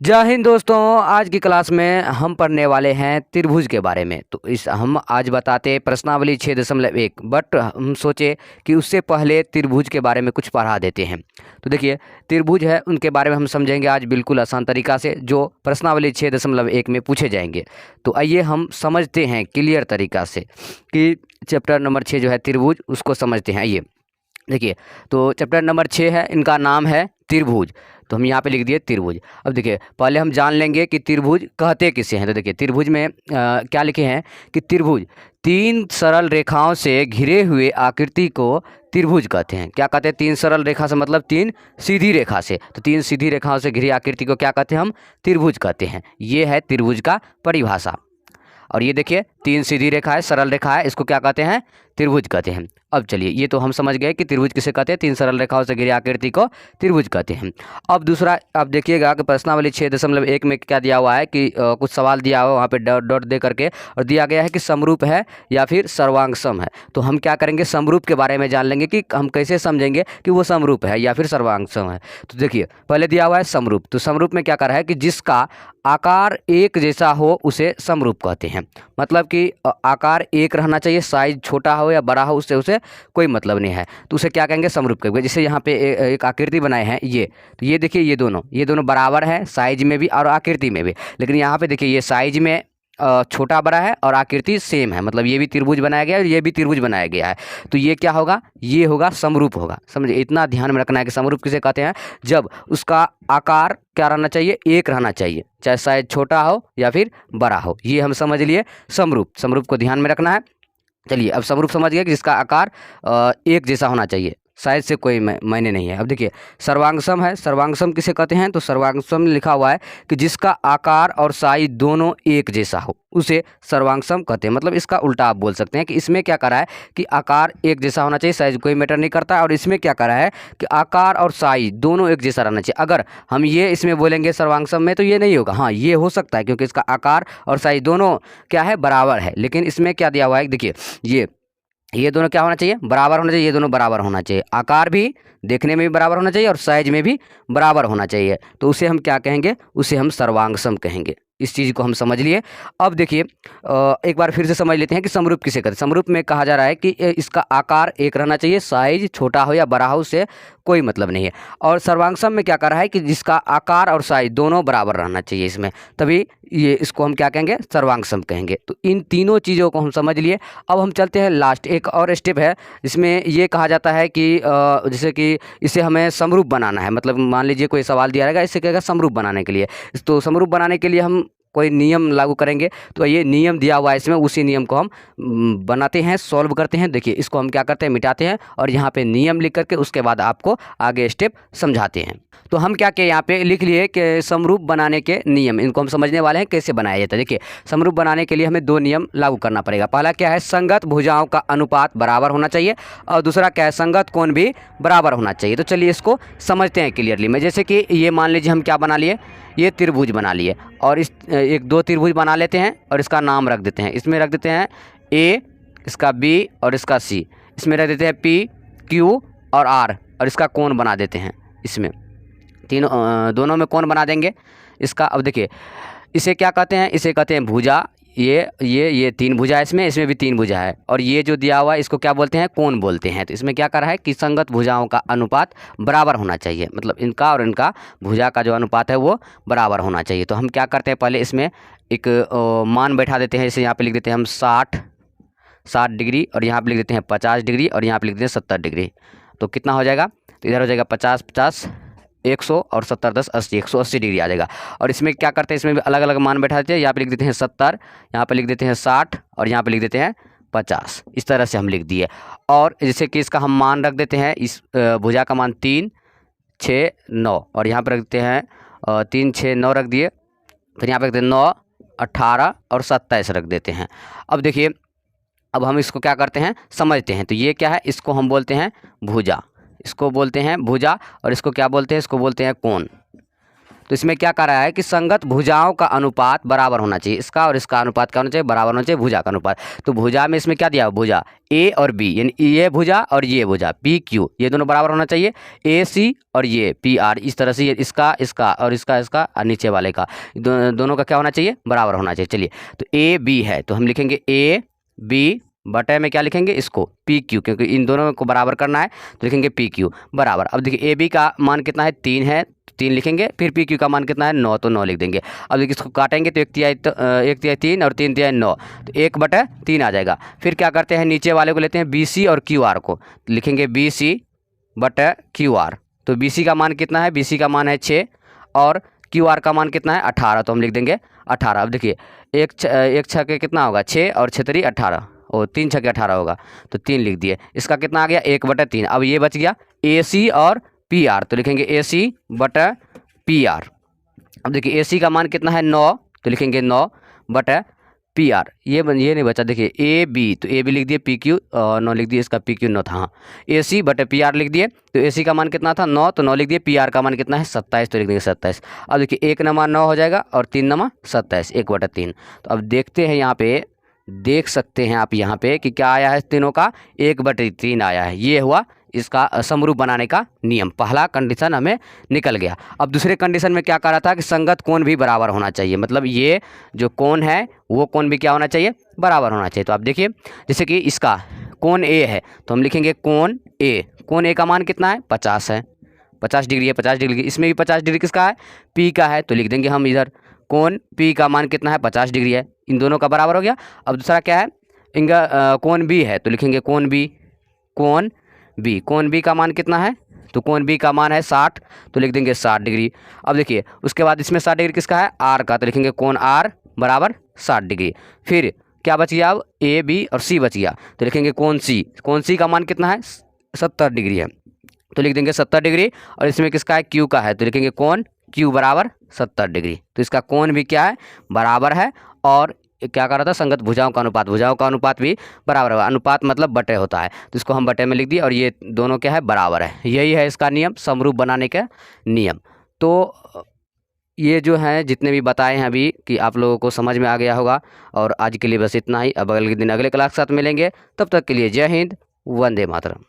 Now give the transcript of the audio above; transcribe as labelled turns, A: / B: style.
A: जय हिंद दोस्तों। आज की क्लास में हम पढ़ने वाले हैं त्रिभुज के बारे में। तो इस हम आज बताते प्रश्नावली 6.1, बट हम सोचे कि उससे पहले त्रिभुज के बारे में कुछ पढ़ा देते हैं। तो देखिए, त्रिभुज है उनके बारे में हम समझेंगे आज बिल्कुल आसान तरीका से, जो प्रश्नावली 6.1 में पूछे जाएंगे। तो आइए हम समझते हैं क्लियर तरीका से कि चैप्टर नंबर 6 जो है त्रिभुज, उसको समझते हैं। आइए देखिए, तो चैप्टर नंबर 6 है, इनका नाम है त्रिभुज। तो हम यहाँ पे लिख दिए त्रिभुज। अब देखिए, पहले हम जान लेंगे कि त्रिभुज कहते किसे हैं। तो देखिए, त्रिभुज में क्या लिखे हैं कि त्रिभुज तीन सरल रेखाओं से घिरे हुए आकृति को त्रिभुज कहते हैं। क्या कहते हैं? तीन सरल रेखा से मतलब तीन सीधी रेखा से। तो तीन सीधी रेखाओं से घिरी आकृति को क्या कहते हैं? हम त्रिभुज कहते हैं। ये है त्रिभुज का परिभाषा। और ये देखिए, तीन सीधी रेखा है, सरल रेखा है, इसको क्या कहते हैं? त्रिभुज कहते हैं। अब चलिए, ये तो हम समझ गए कि त्रिभुज किसे कहते हैं, तीन सरल रेखाओं से घिरी आकृति को त्रिभुज कहते हैं। अब दूसरा, अब देखिएगा कि प्रश्नावली 6.1 में क्या दिया हुआ है कि कुछ सवाल दिया हुआ, वहाँ पे डॉट डॉट दे करके और दिया गया है कि समरूप है या फिर सर्वांग सम है। तो हम क्या करेंगे, समरूप के बारे में जान लेंगे कि हम कैसे समझेंगे कि वो समरूप है या फिर सर्वांग सम है। तो देखिए, पहले दिया हुआ है समरूप। तो समरूप में क्या कर रहा है कि जिसका आकार एक जैसा हो उसे समरूप कहते हैं। मतलब कि आकार एक रहना चाहिए, साइज छोटा हो या बड़ा हो, उससे उसे कोई मतलब नहीं है, तो उसे क्या कहेंगे? समरूप कहेंगे। जैसे यहाँ पे एक आकृति बनाए हैं ये, तो ये देखिए, ये दोनों बराबर है साइज में भी और आकृति में भी। लेकिन यहाँ पे देखिए, ये साइज में छोटा बड़ा है और आकृति सेम है, मतलब ये भी त्रिभुज बनाया गया है और ये भी त्रिभुज बनाया गया है। तो ये क्या होगा? ये होगा समरूप होगा। समझिए, इतना ध्यान में रखना है कि समरूप किसे कहते हैं? जब उसका आकार क्या रहना चाहिए? एक रहना चाहिए, चाहे साइज छोटा हो या फिर बड़ा हो। ये हम समझ लिए समरूप। समरूप को ध्यान में रखना है। चलिए, अब समरूप समझ गए कि जिसका आकार एक जैसा होना चाहिए, साइज से कोई मायने नहीं है। अब देखिए, सर्वांगसम है। सर्वांगसम किसे कहते हैं? तो सर्वांगसम में लिखा हुआ है कि जिसका आकार और साइज दोनों एक जैसा हो उसे सर्वांगसम कहते हैं। मतलब इसका उल्टा आप बोल सकते हैं कि इसमें क्या करा है कि आकार एक जैसा होना चाहिए, साइज कोई मैटर नहीं करता है। और इसमें क्या करा है कि आकार और साइज दोनों एक जैसा रहना चाहिए। अगर हम ये इसमें बोलेंगे सर्वांगसम में, तो ये नहीं होगा। हाँ, ये हो सकता है क्योंकि इसका आकार और साइज दोनों क्या है? बराबर है। लेकिन इसमें क्या दिया हुआ है? देखिए, ये दोनों क्या होना चाहिए? बराबर होना चाहिए। ये दोनों बराबर होना चाहिए, आकार भी देखने में भी बराबर होना चाहिए और साइज में भी बराबर होना चाहिए। तो उसे हम क्या कहेंगे? उसे हम सर्वांगसम कहेंगे। इस चीज़ को हम समझ लिए। अब देखिए, एक बार फिर से समझ लेते हैं कि समरूप किसे कहते हैं। समरूप में कहा जा रहा है कि इसका आकार एक रहना चाहिए, साइज छोटा हो या बड़ा हो उससे कोई मतलब नहीं है। और सर्वांगसम में क्या कर रहा है कि जिसका आकार और साइज दोनों बराबर रहना चाहिए इसमें, तभी ये इसको हम क्या कहेंगे? सर्वांगसम कहेंगे। तो इन तीनों चीज़ों को हम समझ लिए। अब हम चलते हैं लास्ट, एक और स्टेप है जिसमें ये कहा जाता है कि जैसे कि इसे हमें समरूप बनाना है। मतलब मान लीजिए कोई सवाल दिया रहेगा, इससे कहेगा समरूप बनाने के लिए। तो समरूप बनाने के लिए हम कोई नियम लागू करेंगे। तो ये नियम दिया हुआ है इसमें, उसी नियम को हम बनाते हैं, सॉल्व करते हैं। देखिए, इसको हम क्या करते हैं? मिटाते हैं और यहाँ पे नियम लिख करके उसके बाद आपको आगे स्टेप समझाते हैं। तो हम क्या किए, यहाँ पे लिख लिए कि समरूप बनाने के नियम, इनको हम समझने वाले हैं कैसे बनाया जाता है। देखिए, समरूप बनाने के लिए हमें दो नियम लागू करना पड़ेगा। पहला क्या है? संगत भुजाओं का अनुपात बराबर होना चाहिए। और दूसरा क्या है? संगत कोण भी बराबर होना चाहिए। तो चलिए इसको समझते हैं क्लियरली में। जैसे कि ये मान लीजिए हम क्या बना लिए, ये त्रिभुज बना लिए और इस एक दो त्रिभुज बना लेते हैं और इसका नाम रख देते हैं। इसमें रख देते हैं ए, इसका बी और इसका सी। इसमें रख देते हैं पी, क्यू और आर और इसका कोण बना देते हैं। इसमें तीनों दोनों में कोण बना देंगे इसका। अब देखिए, इसे क्या कहते हैं? इसे कहते हैं भुजा। ये तीन भुजा है, इसमें भी तीन भुजा है। और ये जो दिया हुआ है इसको क्या बोलते हैं? कोण बोलते हैं। तो इसमें क्या कर रहा है कि संगत भुजाओं का अनुपात बराबर होना चाहिए, मतलब इनका और इनका भुजा का जो अनुपात है वो बराबर होना चाहिए। तो हम क्या करते हैं, पहले इसमें एक मान बैठा देते हैं। जैसे यहाँ पे लिख देते हैं हम 60 डिग्री और यहाँ पे लिख देते हैं 50 डिग्री और यहाँ पे लिख देते हैं 70 डिग्री। तो कितना हो जाएगा? तो इधर हो जाएगा 50 50 100 और 70 10 80, 180 डिग्री आ जाएगा। और इसमें क्या करते हैं? इसमें भी अलग अलग मान बैठा देते हैं। यहाँ पे लिख देते हैं 70, यहाँ पे लिख देते हैं 60 और यहाँ पे लिख देते हैं 50। इस तरह से हम लिख दिए। और जैसे कि इसका हम मान रख देते हैं, इस भुजा का मान 3 6 9 और यहाँ पर रख देते हैं 3 6 9 रख दिए। फिर यहाँ पे रख देते हैं 9 18 और 27 रख देते हैं। अब देखिए, अब हम इसको क्या करते हैं? समझते हैं। तो ये क्या है? इसको हम बोलते हैं भुजा, इसको बोलते हैं भुजा और इसको क्या बोलते हैं? इसको बोलते हैं कोण। तो इसमें क्या कह रहा है कि संगत भुजाओं का अनुपात बराबर होना चाहिए। इसका और इसका अनुपात क्या होना चाहिए? बराबर होना चाहिए, भुजा का अनुपात। तो भुजा में इसमें क्या दिया? भुजा ए और बी, यानी ये भुजा और ये भुजा पी क्यू, ये दोनों बराबर होना चाहिए। ए सी और ये पी आर, इस तरह से ये इसका इसका और इसका और नीचे वाले का दोनों का क्या होना चाहिए? बराबर होना चाहिए। चलिए, तो ए बी है तो हम लिखेंगे ए बी बटे में क्या लिखेंगे? इसको पी क्यू, क्योंकि इन दोनों को बराबर करना है तो लिखेंगे पी क्यू बराबर। अब देखिए ए बी का मान कितना है? 3 है, 3 लिखेंगे। फिर पी क्यू का मान कितना है? 9, तो 9 लिख देंगे। अब देखिए इसको काटेंगे तो 1 तिहाई 3 और 3 तिहाई 9, तो 1/3 आ जाएगा। फिर क्या करते हैं? नीचे वाले को लेते हैं बी सी और क्यू आर को, लिखेंगे बी सी बटे क्यू आर। तो बी सी का मान कितना है? बी सी का मान है 6 और क्यू आर का मान कितना है? 18, तो हम लिख देंगे 18। अब देखिए एक छक्के कितना होगा? 6 और 6 3 18, और 3 छक्के 18 होगा, तो 3 लिख दिए। इसका कितना आ गया? 1/3। अब ये बच गया ए सी और पी आर, तो लिखेंगे ए सी बटा पी आर। अब देखिए ए सी का मान कितना है? 9, तो लिखेंगे 9 बटा पी आर। ये नहीं बचा, देखिए ए बी, तो ए बी लिख दिए, पी क्यू 9 लिख दिए, इसका पी क्यू 9 था। हाँ, ए सी बटे पी आर लिख दिए, तो ए सी का मान कितना था? 9, तो 9 लिख दिए। पी आर का मान कितना है? 27, तो लिख देंगे 27। अब देखिए 1 नमा 9 हो जाएगा और 3 नमा 27, 1/3। तो अब देखते हैं यहाँ पे, देख सकते हैं आप यहाँ पे कि क्या आया है? तीनों का 1/3 आया है। ये हुआ इसका समरूप बनाने का नियम। पहला कंडीशन हमें निकल गया। अब दूसरे कंडीशन में क्या कह रहा था? कि संगत कोण भी बराबर होना चाहिए, मतलब ये जो कोण है वो कोण भी क्या होना चाहिए? बराबर होना चाहिए। तो आप देखिए, जैसे कि इसका कोण ए है तो हम लिखेंगे कोण ए। कोण ए का मान कितना है? 50 है, 50 डिग्री है, 50 डिग्री। इसमें भी 50 डिग्री किसका है? पी का है, तो लिख देंगे हम इधर कोण पी का मान कितना है? 50 डिग्री है। इन दोनों का बराबर हो गया। अब दूसरा क्या है? इनका कोण बी है, तो लिखेंगे कोण बी। कोण बी, कोण बी का मान कितना है? तो कोण बी का मान है 60, तो लिख देंगे 60 डिग्री। अब देखिए उसके बाद इसमें 60 डिग्री किसका है? आर का, तो लिखेंगे कोण आर बराबर 60 डिग्री। फिर क्या बच गया? अब ए बी और सी बच गया, तो लिखेंगे कोण सी। कोण सी का मान कितना है? 70 डिग्री है, तो लिख देंगे 70 डिग्री। और इसमें किसका है? क्यू का है, तो लिखेंगे कोण क्यू बराबर 70 डिग्री। तो इसका कोण भी क्या है? बराबर है। और क्या कर रहा था? संगत भुजाओं का अनुपात, भुजाओं का अनुपात भी बराबर है। अनुपात मतलब बटे होता है, तो इसको हम बटे में लिख दिए, और ये दोनों क्या है? बराबर है। यही है इसका नियम, समरूप बनाने का नियम। तो ये जो है जितने भी बताए हैं अभी, कि आप लोगों को समझ में आ गया होगा। और आज के लिए बस इतना ही। अब अगले दिन अगले क्लास के साथ मिलेंगे, तब तक के लिए जय हिंद, वंदे मातरम।